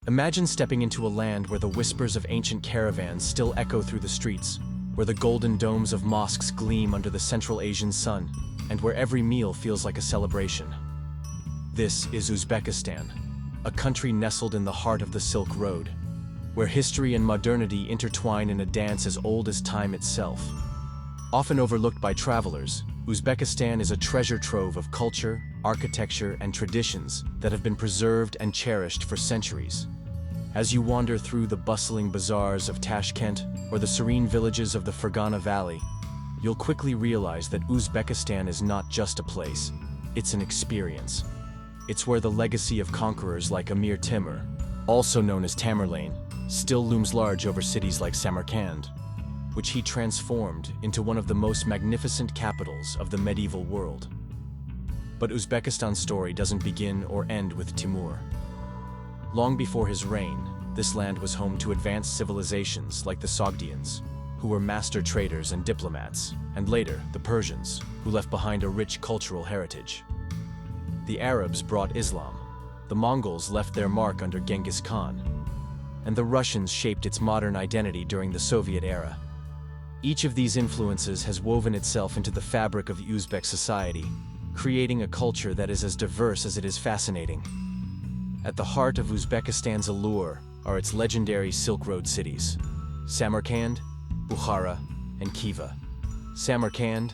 Imagine stepping into a land where the whispers of ancient caravans still echo through the streets, where the golden domes of mosques gleam under the Central Asian sun, and where every meal feels like a celebration. This is Uzbekistan, a country nestled in the heart of the Silk Road, where history and modernity intertwine in a dance as old as time itself. Often overlooked by travelers, Uzbekistan is a treasure trove of culture, architecture, and traditions that have been preserved and cherished for centuries. As you wander through the bustling bazaars of Tashkent or the serene villages of the Fergana Valley, you'll quickly realize that Uzbekistan is not just a place, it's an experience. It's where the legacy of conquerors like Emir Timur, also known as Tamerlane, still looms large over cities like Samarkand, which he transformed into one of the most magnificent capitals of the medieval world. But Uzbekistan's story doesn't begin or end with Timur. Long before his reign, this land was home to advanced civilizations like the Sogdians, who were master traders and diplomats, and later the Persians, who left behind a rich cultural heritage. The Arabs brought Islam, the Mongols left their mark under Genghis Khan, and the Russians shaped its modern identity during the Soviet era. Each of these influences has woven itself into the fabric of Uzbek society, creating a culture that is as diverse as it is fascinating. At the heart of Uzbekistan's allure are its legendary Silk Road cities, Samarkand, Bukhara, and Khiva. Samarkand,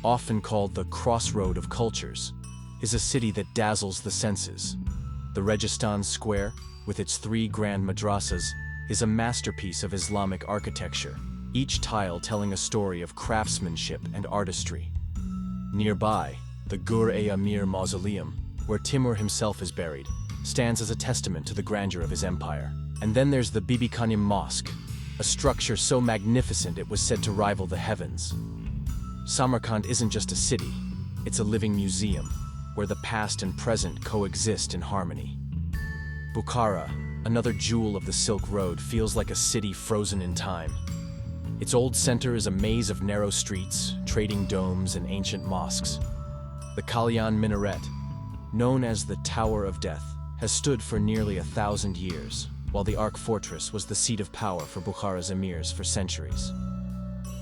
often called the crossroad of cultures, is a city that dazzles the senses. The Registan Square, with its 3 grand madrasas, is a masterpiece of Islamic architecture, each tile telling a story of craftsmanship and artistry. Nearby, the Gur-e-Amir Mausoleum, where Timur himself is buried, stands as a testament to the grandeur of his empire. And then there's the Bibi Kanim Mosque, a structure so magnificent it was said to rival the heavens. Samarkand isn't just a city, it's a living museum, where the past and present coexist in harmony. Bukhara, another jewel of the Silk Road, feels like a city frozen in time. Its old center is a maze of narrow streets, trading domes, and ancient mosques. The Kalyan Minaret, known as the Tower of Death, has stood for nearly 1,000 years, while the Ark Fortress was the seat of power for Bukhara's emirs for centuries.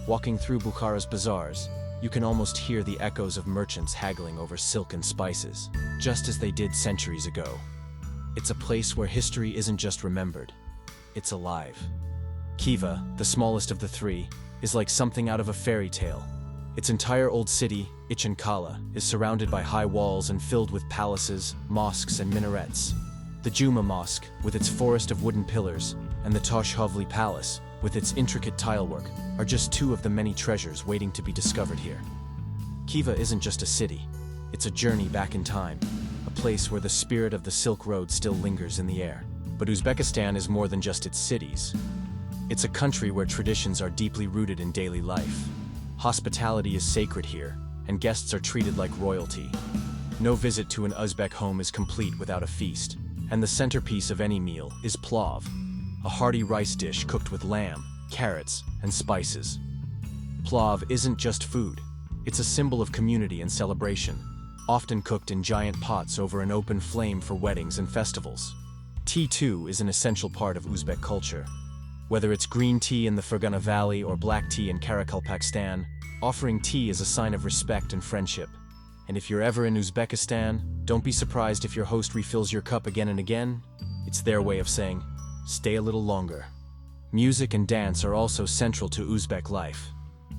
Walking through Bukhara's bazaars, you can almost hear the echoes of merchants haggling over silk and spices, just as they did centuries ago. It's a place where history isn't just remembered, it's alive. Khiva, the smallest of the 3, is like something out of a fairy tale. Its entire old city, Ichankala, is surrounded by high walls and filled with palaces, mosques, and minarets. The Juma Mosque, with its forest of wooden pillars, and the Toshhovli Palace, with its intricate tilework, are just 2 of the many treasures waiting to be discovered here. Khiva isn't just a city, it's a journey back in time, a place where the spirit of the Silk Road still lingers in the air. But Uzbekistan is more than just its cities. It's a country where traditions are deeply rooted in daily life. Hospitality is sacred here, and guests are treated like royalty. No visit to an Uzbek home is complete without a feast, and the centerpiece of any meal is plov, a hearty rice dish cooked with lamb, carrots, and spices. Plov isn't just food, it's a symbol of community and celebration, often cooked in giant pots over an open flame for weddings and festivals. Tea, too, is an essential part of Uzbek culture. Whether it's green tea in the Fergana Valley or black tea in Karakalpakstan, offering tea is a sign of respect and friendship. And if you're ever in Uzbekistan, don't be surprised if your host refills your cup again and again. It's their way of saying, stay a little longer. Music and dance are also central to Uzbek life.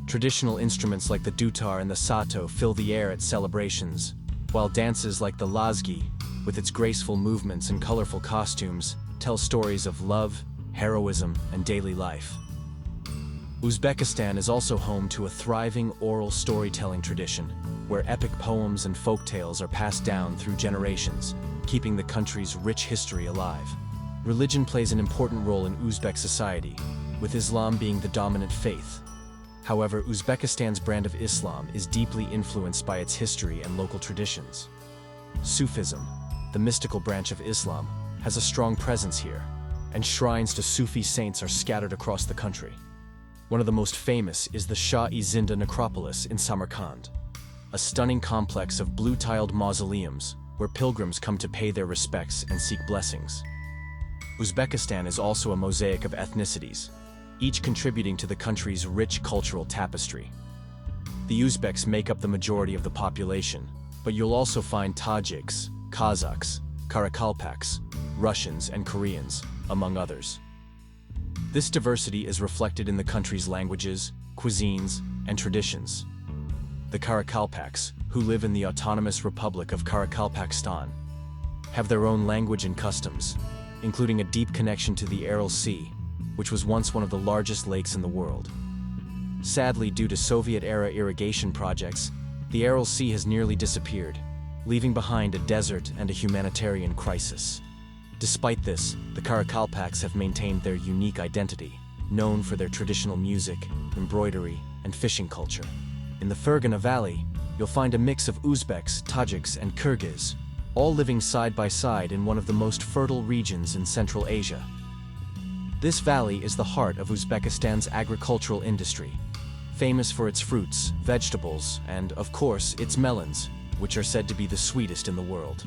Traditional instruments like the dutar and the sato fill the air at celebrations, while dances like the lazgi, with its graceful movements and colorful costumes, tell stories of love, heroism, and daily life. Uzbekistan is also home to a thriving oral storytelling tradition, where epic poems and folk tales are passed down through generations, keeping the country's rich history alive. Religion plays an important role in Uzbek society, with Islam being the dominant faith. However, Uzbekistan's brand of Islam is deeply influenced by its history and local traditions. Sufism, the mystical branch of Islam, has a strong presence here, and shrines to Sufi saints are scattered across the country. One of the most famous is the Shah-e-Zinda necropolis in Samarkand, a stunning complex of blue-tiled mausoleums where pilgrims come to pay their respects and seek blessings. Uzbekistan is also a mosaic of ethnicities, each contributing to the country's rich cultural tapestry. The Uzbeks make up the majority of the population, but you'll also find Tajiks, Kazakhs, Karakalpaks, Russians, and Koreans, among others. This diversity is reflected in the country's languages, cuisines, and traditions. The Karakalpaks, who live in the Autonomous Republic of Karakalpakstan, have their own language and customs, including a deep connection to the Aral Sea, which was once one of the largest lakes in the world. Sadly, due to Soviet-era irrigation projects, the Aral Sea has nearly disappeared, leaving behind a desert and a humanitarian crisis. Despite this, the Karakalpaks have maintained their unique identity, known for their traditional music, embroidery, and fishing culture. In the Fergana Valley, you'll find a mix of Uzbeks, Tajiks, and Kyrgyz, all living side by side in one of the most fertile regions in Central Asia. This valley is the heart of Uzbekistan's agricultural industry, famous for its fruits, vegetables, and, of course, its melons, which are said to be the sweetest in the world.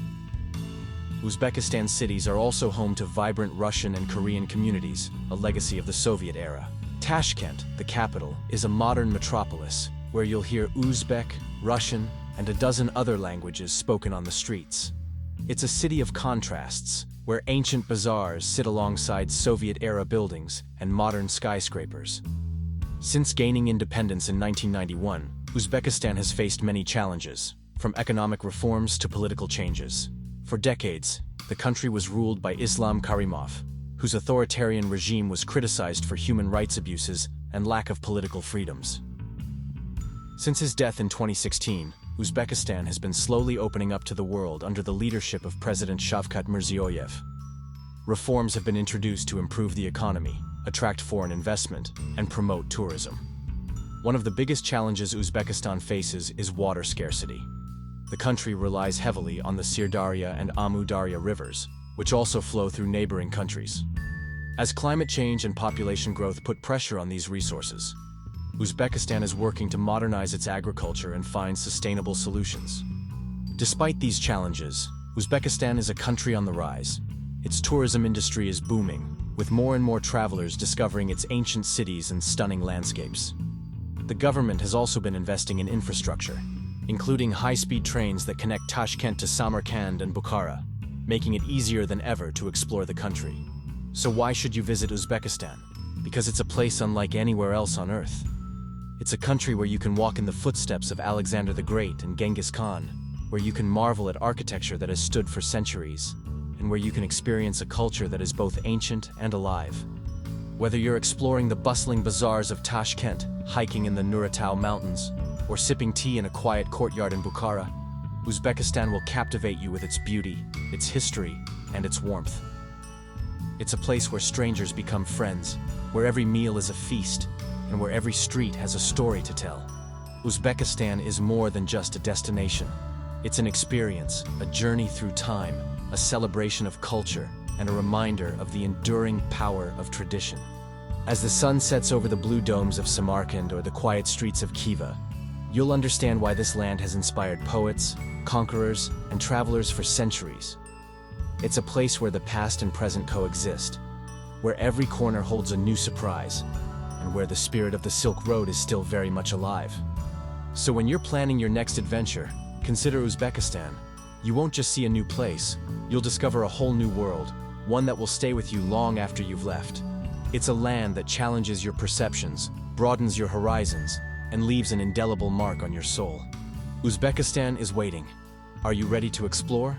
Uzbekistan's cities are also home to vibrant Russian and Korean communities, a legacy of the Soviet era. Tashkent, the capital, is a modern metropolis where you'll hear Uzbek, Russian, and a dozen other languages spoken on the streets. It's a city of contrasts, where ancient bazaars sit alongside Soviet-era buildings and modern skyscrapers. Since gaining independence in 1991, Uzbekistan has faced many challenges, from economic reforms to political changes. For decades, the country was ruled by Islam Karimov, whose authoritarian regime was criticized for human rights abuses and lack of political freedoms. Since his death in 2016, Uzbekistan has been slowly opening up to the world under the leadership of President Shavkat Mirziyoyev. Reforms have been introduced to improve the economy, attract foreign investment, and promote tourism. One of the biggest challenges Uzbekistan faces is water scarcity. The country relies heavily on the Sirdarya and Amu Darya rivers, which also flow through neighboring countries. As climate change and population growth put pressure on these resources, Uzbekistan is working to modernize its agriculture and find sustainable solutions. Despite these challenges, Uzbekistan is a country on the rise. Its tourism industry is booming, with more and more travelers discovering its ancient cities and stunning landscapes. The government has also been investing in infrastructure, including high-speed trains that connect Tashkent to Samarkand and Bukhara, making it easier than ever to explore the country. So why should you visit Uzbekistan? Because it's a place unlike anywhere else on Earth. It's a country where you can walk in the footsteps of Alexander the Great and Genghis Khan, where you can marvel at architecture that has stood for centuries, and where you can experience a culture that is both ancient and alive. Whether you're exploring the bustling bazaars of Tashkent, hiking in the Nuratau Mountains, or sipping tea in a quiet courtyard in Bukhara, Uzbekistan will captivate you with its beauty, its history, and its warmth. It's a place where strangers become friends, where every meal is a feast, and where every street has a story to tell. Uzbekistan is more than just a destination. It's an experience, a journey through time, a celebration of culture, and a reminder of the enduring power of tradition. As the sun sets over the blue domes of Samarkand or the quiet streets of Khiva, you'll understand why this land has inspired poets, conquerors, and travelers for centuries. It's a place where the past and present coexist, where every corner holds a new surprise, and where the spirit of the Silk Road is still very much alive. So when you're planning your next adventure, consider Uzbekistan. You won't just see a new place, you'll discover a whole new world, one that will stay with you long after you've left. It's a land that challenges your perceptions, broadens your horizons, and leaves an indelible mark on your soul. Uzbekistan is waiting. Are you ready to explore?